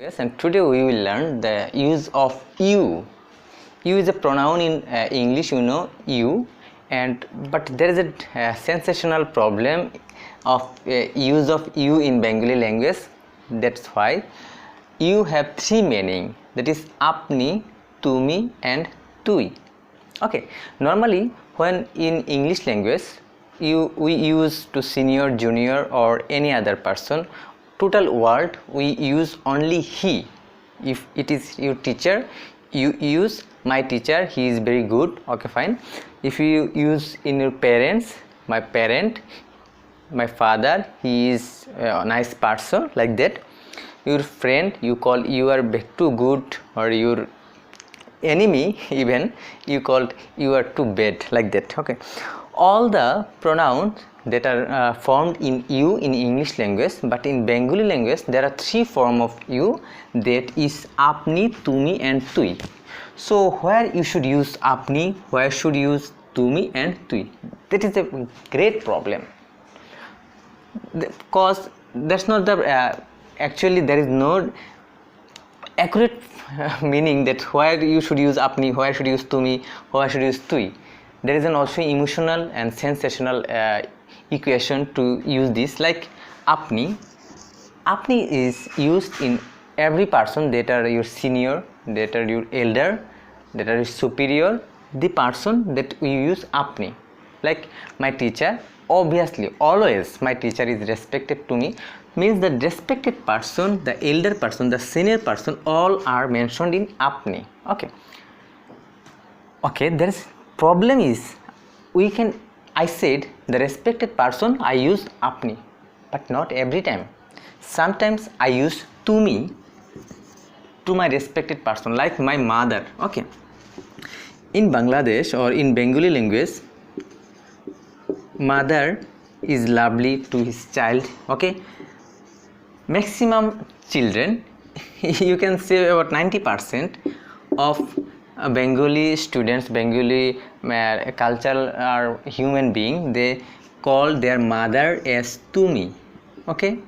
Yes, and today we will learn the use of you. You is a pronoun in English, you know, you, and but there is a sensational problem of use of you in Bengali language. That's why you have three meaning, that is apni, tumi and tui. Okay, normally when in English language we use to senior, junior or any other person, total word we use only he. If it is your teacher, you use my teacher, he is very good, okay, fine. If you use in your parents, my parent, my father, he is a nice person, like that. Your friend, you call you are too good, or your enemy even you called you are too bad, like that. Okay, all the pronouns that are formed in you in English language, but in Bengali language there are three form of you, that is apni, tumi and tui. So where you should use apni, where should you use tumi and tui, that is a great problem, because that's not the actually there is no accurate meaning that where you should use apni, where should you use tumi, where should you use tui. There is an also emotional and sensational equation to use this, like apni. Apni is used in every person, that are your senior, that are your elder, that are your superior, the person that we use apni. Like my teacher, obviously always my teacher is respected to me, means the respected person, the elder person, the senior person, all are mentioned in apni. Okay, there is problem is I said the respected person I use apni, but not every time. Sometimes I use tumi to my respected person, like my mother. Okay, in Bangladesh or in Bengali language, mother is lovely to his child. Okay, maximum children you can say about 90% of Bengali students, Bengali cultural or human being, they call their mother as tumi. Okay,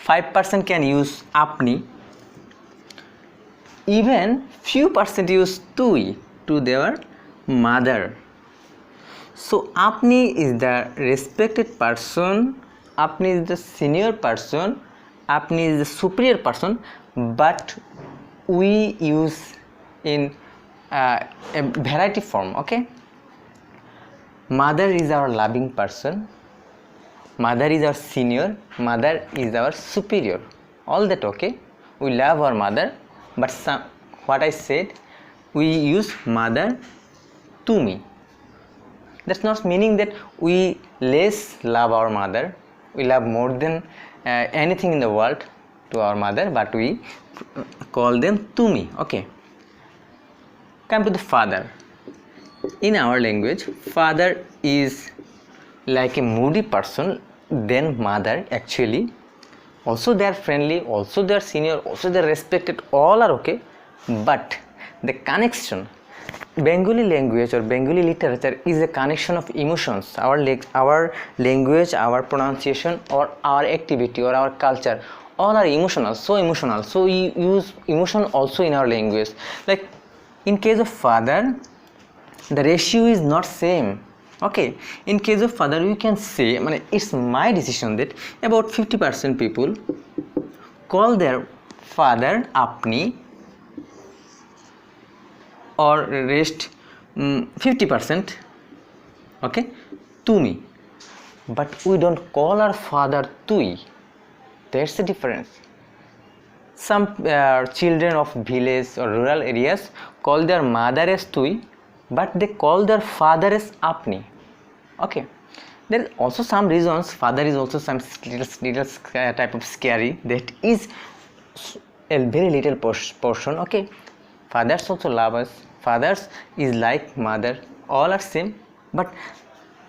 5% can use apni, even few percent use tui to their mother. So apni is the respected person, apni is the senior person, apni is the superior person, but we use in a variety form. Okay, mother is our loving person, mother is our senior, mother is our superior, all that. Okay, we love our mother, but what I said, we use mother to me. That's not meaning that we less love our mother, we love more than anything in the world to our mother, but we call them to me. Okay, come to the father. In our language, father is like a moody person than mother. Actually, also they are friendly, also they are senior, also they are respected, all are okay, but the connection, Bengali language or Bengali literature is a connection of emotions. Our language, our pronunciation, or our activity or our culture, all are emotional, so emotional. So we use emotion also in our language. Like in case of father, the ratio is not same. Okay, in case of father, we can say, it's my decision that about 50% people call their father apni, or rest 50%, okay, tumi, but we don't call our father tui. That's the difference. Some children of village or rural areas call their mother as tui, but they call their father as apni. Okay, there is also some reasons. Father is also some little type of scary, that is a very little portion. Okay, fathers also love us, fathers is like mother, all are same, but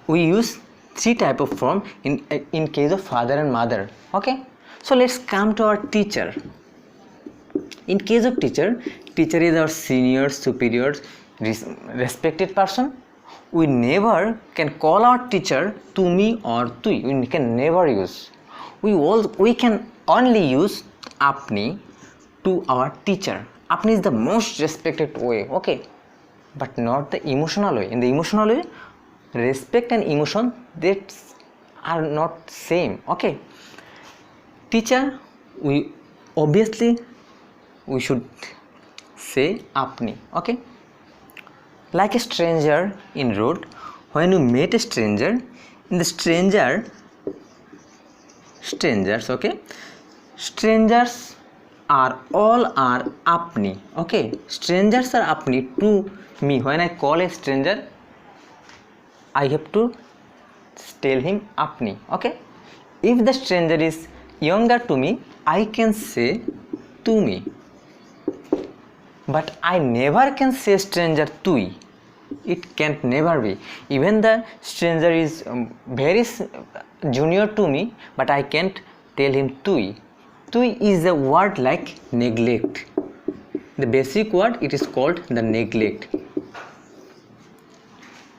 we use three type of form in case of father and mother. Okay, so let's come to our teacher. In case of teacher is our senior, superior, respected person. We never can call our teacher tumi or tui. We can never use. We can only use apni to our teacher. Apni is the most respected way, okay, but not the emotional way. In the emotional way, respect and emotion, that are not same, okay. Teacher, we obviously we should say apni, okay. Like a stranger in road, when you meet a stranger, in the strangers, okay, strangers are all are apni, okay. Strangers are apni to me. When I call a stranger, I have to tell him apni, okay. If the stranger is younger to me, I can say to me, but I never can say stranger tui. It can't never be. Even the stranger is very junior to me, but I can't tell him tui. Tui is a word like neglect. The basic word, it is called the neglect,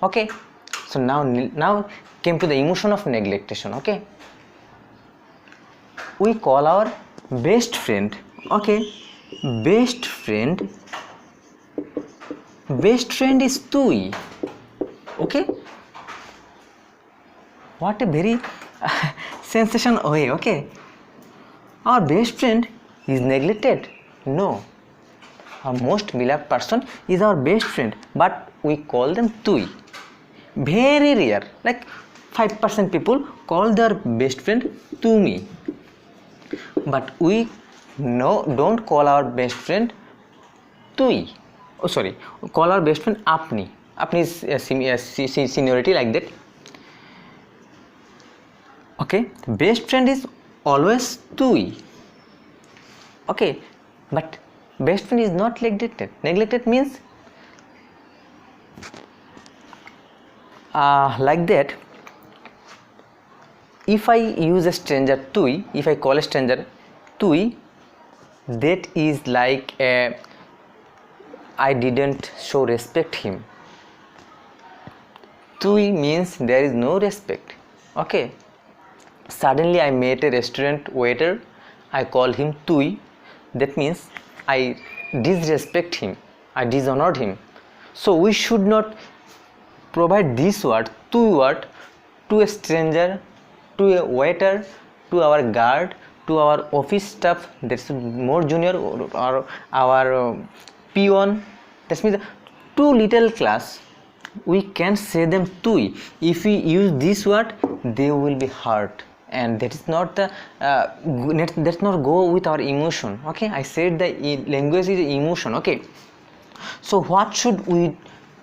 okay. So now came to the emotion of neglectation, okay. We call our best friend, okay. Best friend is tui, okay. What a very sensational way, okay. Our best friend is neglected? No. Our most beloved person is our best friend, but we call them tui. Very rare, like 5% people call their best friend to me, but we don't call our best friend tui. Oh, sorry, we call our best friend apni. Apni is seniority, like that, okay. Best friend is always tui, okay, but best friend is not neglected. Neglected means like that. If I use a stranger tui, if I call a stranger tui, that is like I didn't show respect him. Tui means there is no respect, okay. Suddenly I met a restaurant waiter, I call him tui, that means I disrespect him, I dishonored him. So we should not provide this word, tui word, to a stranger, to a waiter, to our guard, to our office staff that's more junior, or our peon. That means too little class, we can say them tui. If we use this word, they will be hurt, and that is not the that's not go with our emotion, okay. I said the language is emotion, okay. So what should we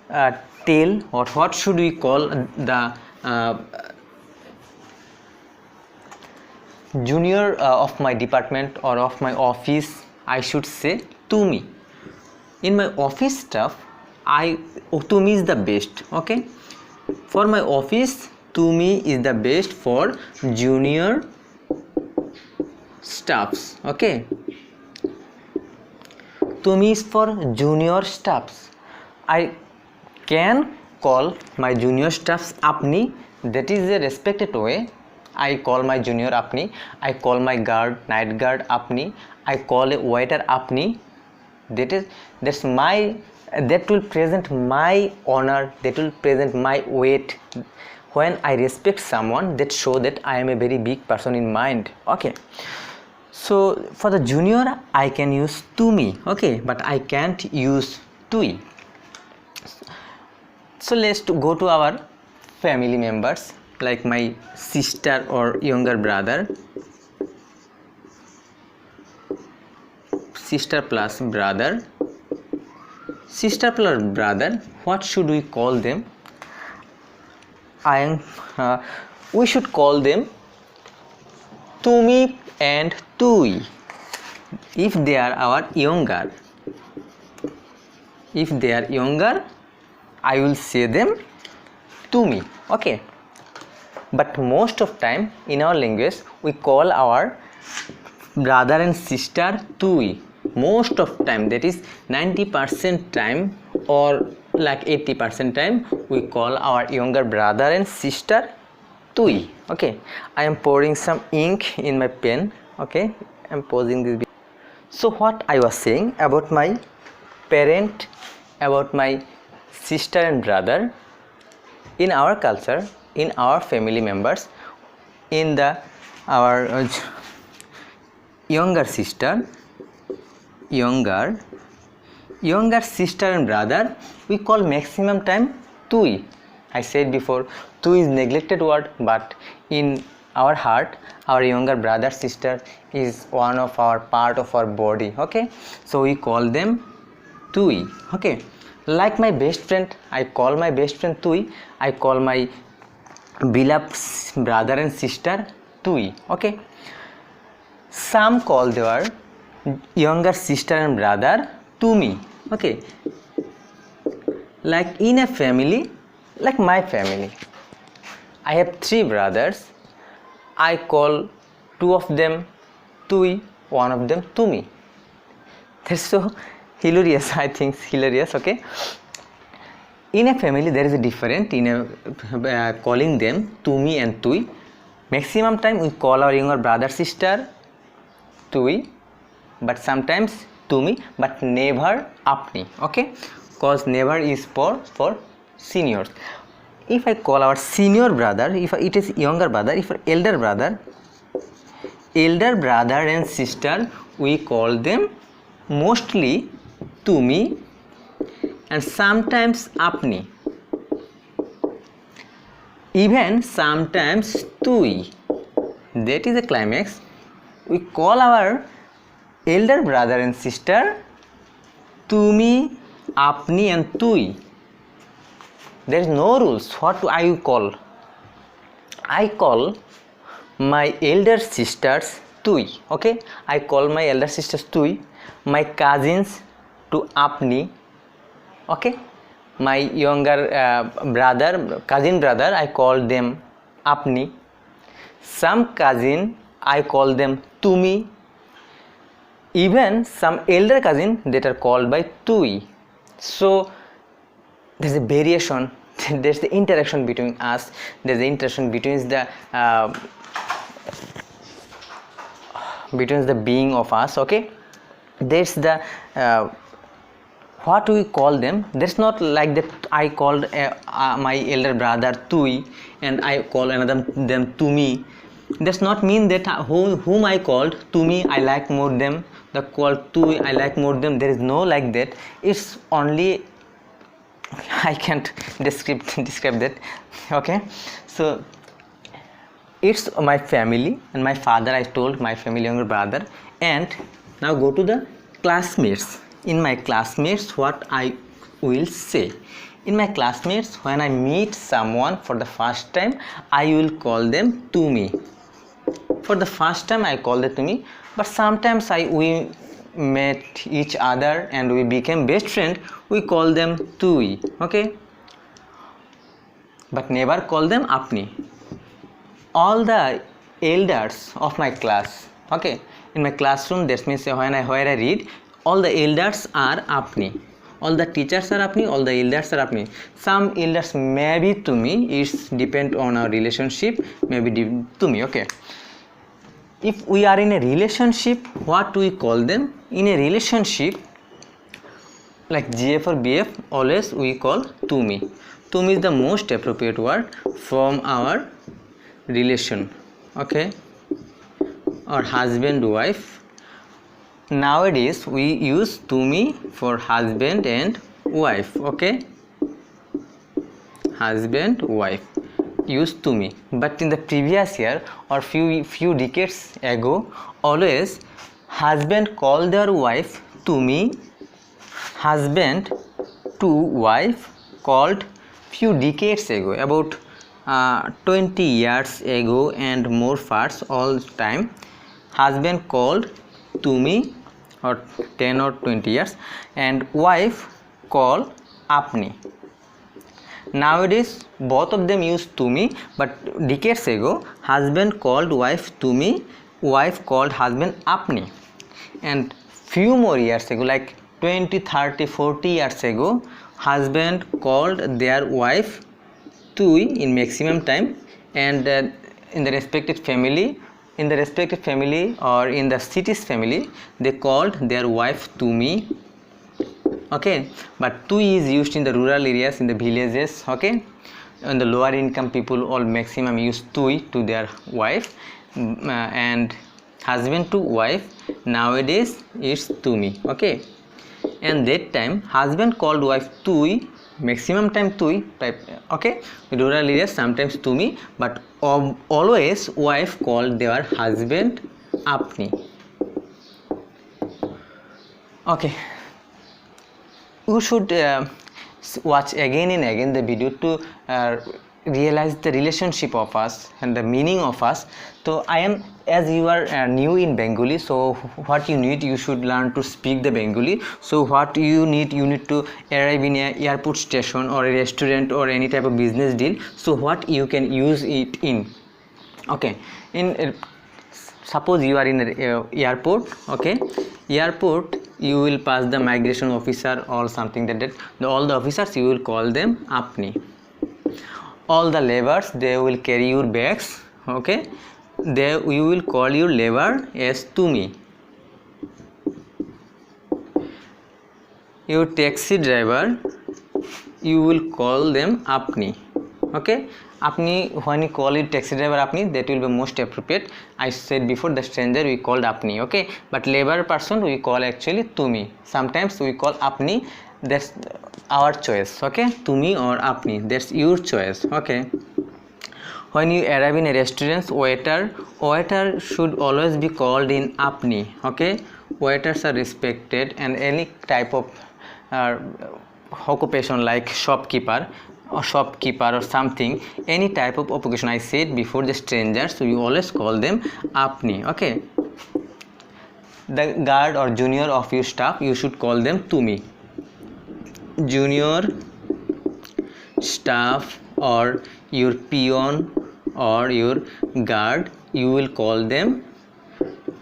tell, or what should we call the junior of my department or of my office? I should say to me. In my office stuff, to me is the best, okay. For my office, to me is the best. For junior staffs, okay, to me is for junior staffs. I can call my junior staffs apni, that is a respected way. I call my junior apni, I call my guard, night guard apni, I call a waiter apni. That's my, that will present my honor, that will present my weight. When I respect someone, that show that I am a very big person in mind, okay. So for the junior, I can use to me, okay, but I can't use tui. So let's go to our family members, like my sister or younger brother. Sister plus brother, sister plus brother, what should we call them? We should call them tumi and tui. If they are our younger, if they are younger, I will say them tumi, okay. But most of time in our language, we call our brother and sister tui. Most of time, that is 90% time or like 80% time, we call our younger brother and sister tui, okay. I am pouring some ink in my pen, okay. I am pausing this. So what I was saying about my parent, about my sister and brother, in our culture, in our family members, in the our younger sister and brother, we call maximum time tui. I said before, tui is neglected word, but in our heart, our younger brother sister is one of our part of our body. Okay, so we call them tui. Okay, like my best friend, I call my best friend tui. I call my beloved brother and sister tui. Okay, some call their younger sister and brother tumi. Okay, like in a family, like my family, I have 3 brothers. I call 2 of them tui, 1 of them tumi. That's so hilarious. I think it's hilarious. Okay, in a family there is a difference in a calling them tumi and tui. Maximum time we call our younger brother sister tui, but sometimes tumi, but never apni. Okay, cause never is for seniors. If I call our senior brother, if it is younger brother, if elder brother and sister, we call them mostly tumi and sometimes apni, even sometimes tui. That is the climax. We call our elder brother and sister tumi, apni and tui. There is no rules. What do I call? I call my elder sisters tui. Okay, I call my elder sisters tui, my cousins to apni. Okay, my younger cousin brother, I call them apni. Some cousin I call them tumi. Even some elder cousin that are called by tui. So there's a variation. There's the interaction between us. There's the interaction between the being of us. Okay, there's the what we call them. There's not like that I called my elder brother tui and I call another them tumi. Does not mean that whom I called tumi I like more them, the called tui I like more them. There is no like that. It's only I can't describe that. Okay, so it's my family and my father. I told my family younger brother. And now go to the classmates. In my classmates, what I will say, in my classmates, when I meet someone for the first time, I will call them tumi. For the first time I call them tumi, but sometimes we met each other and we became best friend, we call them tui. Okay, but never call them apni. All the elders of my class, okay, in my classroom, that means where I read, all the elders are apni, all the teachers are apni, all the elders are apni. Some elders may be tumi, it's depend on our relationship, maybe tumi. Okay, if we are in a relationship, what do we call them? In a relationship like GF or BF, always we call tumi. Tumi is the most appropriate word from our relation. Okay, or husband wife. Nowadays we use tumi for husband and wife. Okay, husband wife use tumi, but in the previous year or few decades ago, always husband called their wife tumi. Husband to wife called few decades ago, about 20 years ago and more parts, all time husband called tumi, or 10 or 20 years, and wife call apni. Nowadays both of them use tumi, but decades ago husband called wife tumi, wife called husband apni. And few more years ago, like 20, 30, 40 years ago, husband called their wife tui in maximum time, and in the respected family, in the respective family or in the city's family, they called their wife tumi. Okay, but tui is used in the rural areas, in the villages. Okay, and the lower income people all maximum use tui to their wife, and husband to wife nowadays it's tumi. Okay, and that time husband called wife tui, maximum time tui type. Okay, rural areas sometimes tumi, but always wife called their husband apni. Okay, you should watch again and again the video to realize the relationship of us and the meaning of us. So I am, as you are new in Bengali, so what you need, you should learn to speak the Bengali. So what you need to arrive in a airport station or a restaurant or any type of business deal. So what you can use it in. Okay, in suppose you are in an airport. Okay, airport, you will pass the migration officer or something like that. All the officers you will call them apni. All the laborers, they will carry your bags. Okay, they you will call your labor as tumi. Your taxi driver, you will call them apni. Okay, apni, when you call it taxi driver apni, that will be most appropriate. I said before, the stranger we called apni. Okay, but labor person we call actually tumi. Sometimes we call apni, that's our choice. Okay, tumi or apni, that's your choice. Okay, when you arrive in a restaurant, waiter should always be called in apni. Okay, waiters are respected, and any type of occupation like shopkeeper or something, any type of occupation, I said before, the strangers, so you always call them apni. Okay, the guard or junior of your staff, you should call them tumi. Junior staff or your peon or your guard, you will call them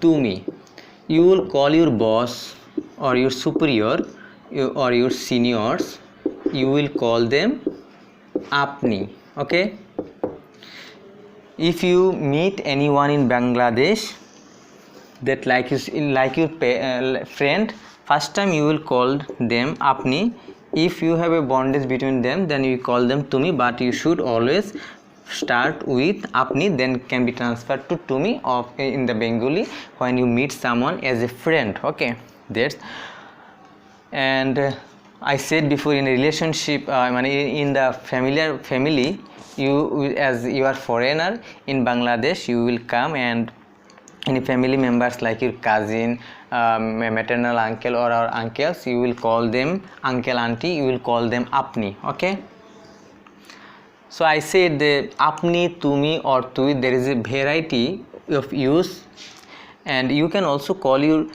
tumi. You will call your boss or your superior or your seniors, you will call them apni. Okay, if you meet anyone in Bangladesh that like your friend, first time you will call them apni. If you have a bondage between them, then you call them tumi, but you should always start with apni, then can be transferred to tumi of in the Bengali when you meet someone as a friend. Okay, that's, and I said before, in a relationship, in the family, you, as you are foreigner in Bangladesh, you will come, and any family members like your cousin, maternal uncle or our uncles, you will call them uncle, auntie, you will call them apni. Okay, so I said the apni, tumi or tui, there is a variety of use, and you can also call your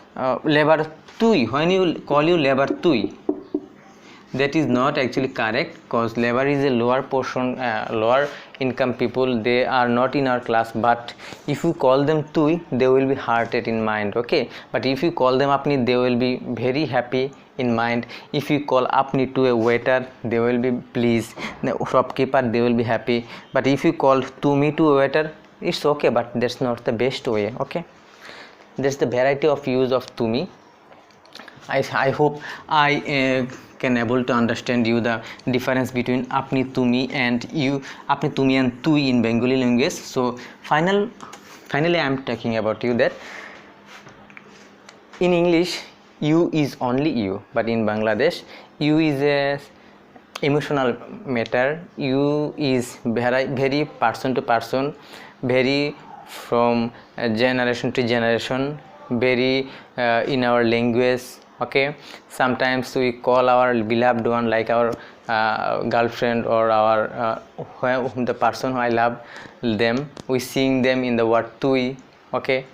labor tui. When you call your labor tui, that is not actually correct, because labor is a lower portion, lower income people, they are not in our class, but if you call them tui, they will be hearted in mind. Okay, but if you call them apni, they will be very happy in mind. If you call apni to a waiter, they will be pleased. The shopkeeper, they will be happy. But if you call tumi to a waiter, it's okay, but that's not the best way. Okay, that's the variety of use of tumi. I hope I can able to understand you the difference between apni, tumi and tui in Bengali language. So finally I am talking about you that in English you is only you, but in Bangladesh you is a emotional matter. You is very person to person, very from generation to generation, very in our language. Okay, sometimes we call our beloved one like our girlfriend or our the person who I love them, we sing them in the word tui. Okay,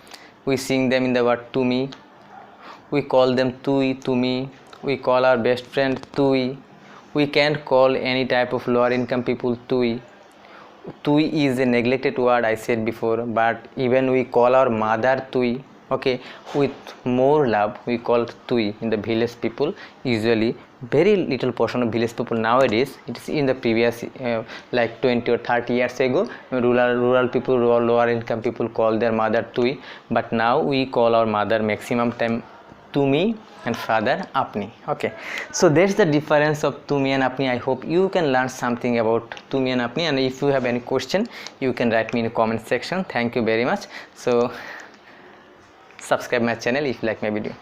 we sing them in the word tumi, we call them tui, tumi. We call our best friend tui. We can't call any type of lower income people tui. Tui is a neglected word, I said before, but even we call our mother tui. Okay, with more love we call tui in the village people. Usually very little portion of village people nowadays, it is in the previous like 20 or 30 years ago, rural people, lower income people call their mother tui, but now we call our mother maximum time tumi and father apni. Okay, so that's the difference of tumi and apni. I hope you can learn something about tumi and apni, and if you have any question you can write me in the comment section. Thank you very much. So subscribe my channel if you like my video.